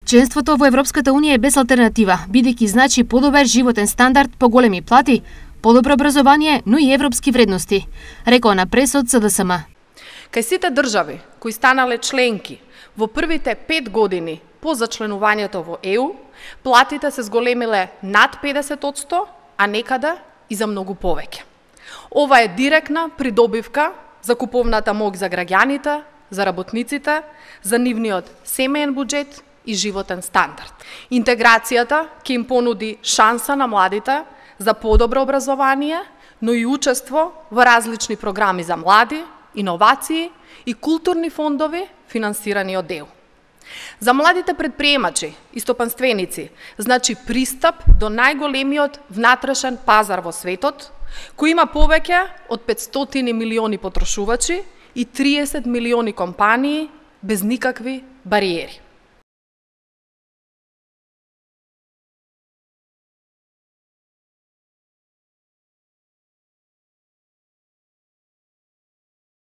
Членството во Европската Унија е без алтернатива, бидејќи значи подобар животен стандард, поголеми плати, подобро образование, но и европски вредности, рекоа на пресот СДСМ. Кај сите држави кои станале членки во првите 5 години по зачленувањето во ЕУ, платите се зголемиле над 50%, а некада и за многу повеќе. Ова е директна придобивка за куповната моќ за граѓаните, за работниците, за нивниот семеен буџет и животен стандард. Интеграцијата ќе им понуди шанса на младите за подобро образование, но и учество во различни програми за млади, иновации и културни фондови финансирани од ЕУ. За младите предприемачи и стопанственици значи пристап до најголемиот внатрешен пазар во светот, кој има повеќе од 500 милиони потрошувачи и 30 милиони компании без никакви бариери.